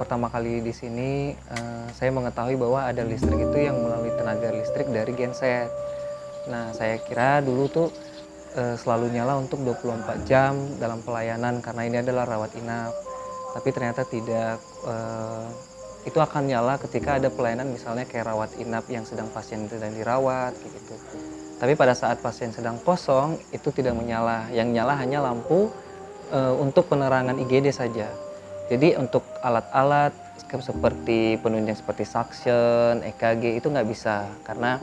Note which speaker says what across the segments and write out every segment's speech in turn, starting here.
Speaker 1: pertama kali di sini, saya mengetahui bahwa ada listrik itu yang melalui tenaga listrik dari genset. Nah, saya kira dulu tuh, selalu nyala untuk 24 jam dalam pelayanan karena ini adalah rawat inap. Tapi ternyata tidak, itu akan nyala ketika ada pelayanan misalnya kayak rawat inap yang sedang pasien sedang dirawat, kayak gitu. Tapi pada saat pasien sedang kosong, itu tidak menyala, yang nyala hanya lampu, untuk penerangan IGD saja. Jadi untuk alat-alat seperti penunjang seperti suction, EKG itu nggak bisa karena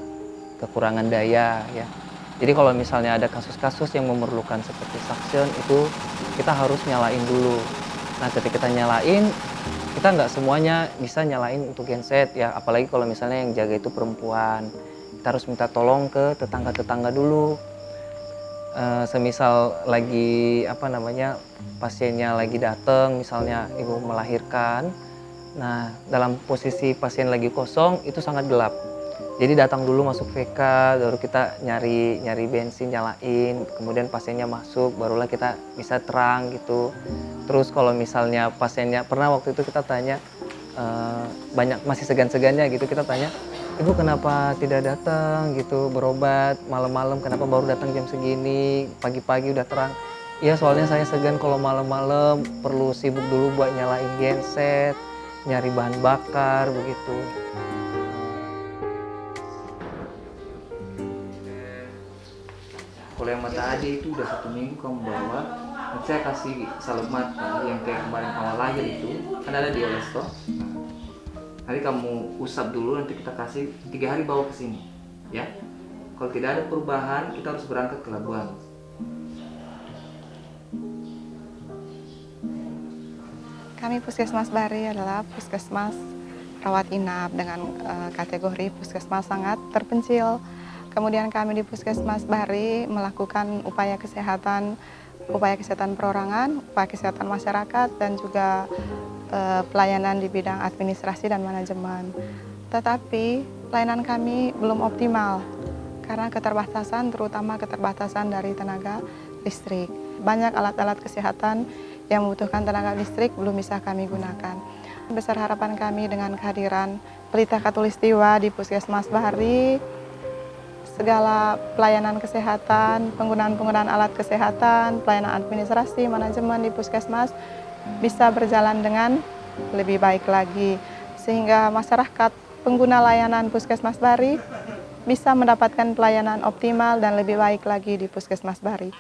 Speaker 1: kekurangan daya ya. Jadi kalau misalnya ada kasus-kasus yang memerlukan seperti suction itu kita harus nyalain dulu. Nah ketika kita nyalain, kita nggak semuanya bisa nyalain untuk genset ya. Apalagi kalau misalnya yang jaga itu perempuan. Kita harus minta tolong ke tetangga-tetangga dulu. Semisal lagi pasiennya lagi datang, misalnya ibu melahirkan. Nah, dalam posisi pasien lagi kosong itu sangat gelap. Jadi datang dulu masuk VK, baru kita nyari bensin nyalain, kemudian pasiennya masuk, barulah kita bisa terang gitu. Terus kalau misalnya pasiennya pernah waktu itu kita tanya banyak masih segan-segannya gitu, kita tanya, "Ibu kenapa tidak datang gitu berobat malam-malam, kenapa baru datang jam segini, pagi-pagi udah terang?" "Iya soalnya saya segan kalau malam-malam perlu sibuk dulu buat nyalain genset, nyari bahan bakar," begitu. Kalau yang mata aja itu udah 1 minggu kamu bawa, nanti saya kasih salep mata yang kayak kemarin awal lahir itu, kan ada di Olesto. Nanti kamu usap dulu, nanti kita kasih 3 hari bawa ke sini, ya. Kalau tidak ada perubahan, kita harus berangkat ke Labuan.
Speaker 2: Kami Puskesmas Bari adalah puskesmas rawat inap dengan kategori puskesmas sangat terpencil. Kemudian kami di Puskesmas Bari melakukan upaya kesehatan perorangan, upaya kesehatan masyarakat, dan juga pelayanan di bidang administrasi dan manajemen. Tetapi pelayanan kami belum optimal karena keterbatasan, terutama keterbatasan dari tenaga listrik. Banyak alat-alat kesehatan yang membutuhkan tenaga listrik belum bisa kami gunakan. Besar harapan kami dengan kehadiran Pelita Khatulistiwa di Puskesmas Bari, segala pelayanan kesehatan, penggunaan alat kesehatan, pelayanan administrasi, manajemen di Puskesmas bisa berjalan dengan lebih baik lagi, sehingga masyarakat pengguna layanan Puskesmas Bari bisa mendapatkan pelayanan optimal dan lebih baik lagi di Puskesmas Bari.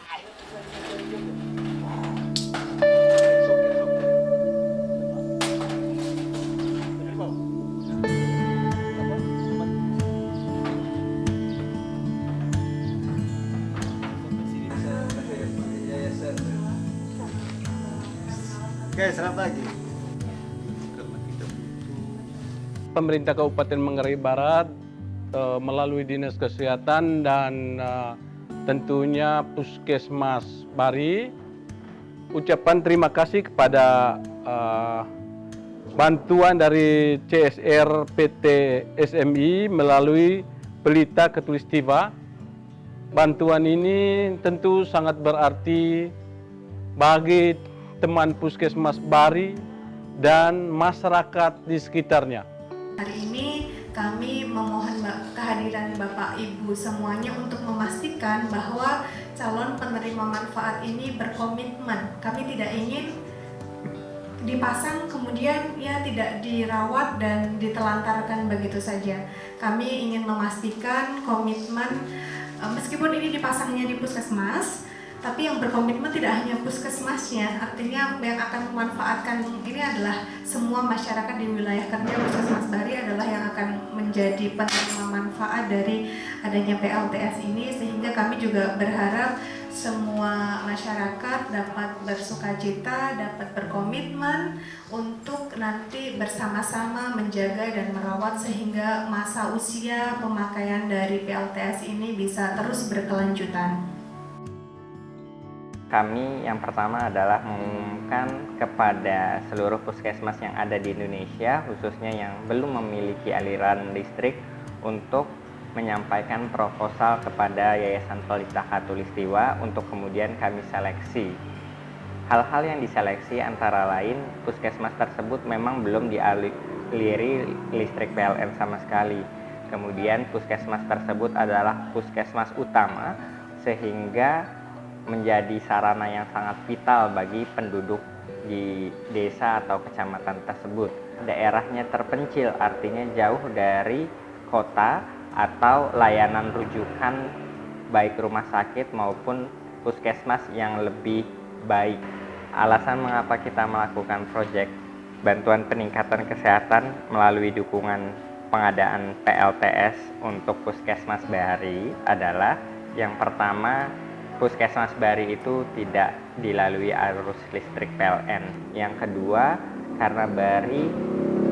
Speaker 3: Oke, selamat pagi.
Speaker 4: Pemerintah Kabupaten Manggarai Barat melalui Dinas Kesehatan dan tentunya Puskesmas Bari, ucapan terima kasih kepada bantuan dari CSR PT SMI melalui Pelita Khatulistiwa. Bantuan ini tentu sangat berarti bagi teman Puskesmas Bari dan masyarakat di sekitarnya.
Speaker 5: Hari ini kami memohon kehadiran Bapak Ibu semuanya untuk memastikan bahwa calon penerima manfaat ini berkomitmen. Kami tidak ingin dipasang kemudian ya tidak dirawat dan ditelantarkan begitu saja. Kami ingin memastikan komitmen, meskipun ini dipasangnya di puskesmas, tapi yang berkomitmen tidak hanya puskesmasnya, artinya yang akan memanfaatkan ini adalah semua masyarakat di wilayah kerja Puskesmas Bari adalah yang akan menjadi penerima manfaat dari adanya PLTS ini, sehingga kami juga berharap semua masyarakat dapat bersukacita, dapat berkomitmen untuk nanti bersama-sama menjaga dan merawat sehingga masa usia pemakaian dari PLTS ini bisa terus berkelanjutan.
Speaker 6: Kami yang pertama adalah mengumumkan kepada seluruh puskesmas yang ada di Indonesia, khususnya yang belum memiliki aliran listrik, untuk menyampaikan proposal kepada Yayasan Pelita Khatulistiwa untuk kemudian kami seleksi Hal-hal yang diseleksi antara lain puskesmas tersebut memang belum dialiri listrik PLN sama sekali. Kemudian puskesmas tersebut adalah puskesmas utama sehingga menjadi sarana yang sangat vital bagi penduduk di desa atau kecamatan tersebut. Daerahnya terpencil, artinya jauh dari kota atau layanan rujukan baik rumah sakit maupun puskesmas yang lebih baik. Alasan mengapa kita melakukan proyek bantuan peningkatan kesehatan melalui dukungan pengadaan PLTS untuk Puskesmas Bahari adalah yang pertama, Puskesmas Bahari itu tidak dilalui arus listrik PLN. Yang kedua, karena Bahari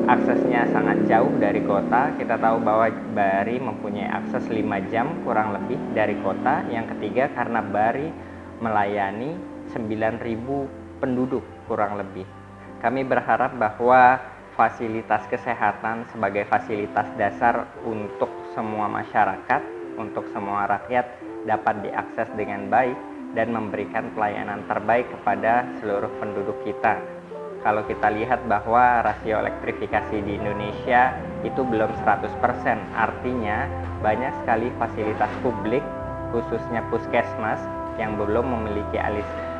Speaker 6: aksesnya sangat jauh dari kota, kita tahu bahwa Bahari mempunyai akses 5 jam kurang lebih dari kota. Yang ketiga, karena Bahari melayani 9.000 penduduk kurang lebih. Kami berharap bahwa fasilitas kesehatan sebagai fasilitas dasar untuk semua masyarakat, untuk semua rakyat dapat diakses dengan baik dan memberikan pelayanan terbaik kepada seluruh penduduk kita. Kalau kita lihat bahwa rasio elektrifikasi di Indonesia itu belum 100%, artinya banyak sekali fasilitas publik, khususnya puskesmas, yang belum memiliki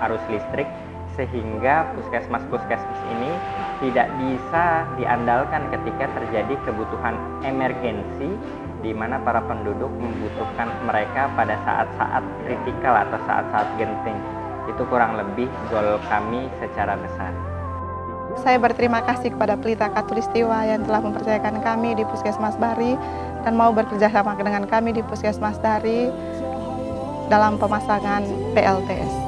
Speaker 6: arus listrik, sehingga puskesmas-puskesmas ini tidak bisa diandalkan ketika terjadi kebutuhan emergensi di mana para penduduk membutuhkan mereka pada saat-saat kritikal atau saat-saat genting. Itu kurang lebih goal kami secara besar.
Speaker 2: Saya berterima kasih kepada Pelita Khatulistiwa yang telah mempercayakan kami di Puskesmas Bahari dan mau bekerja sama dengan kami di Puskesmas Bahari dalam pemasangan PLTS.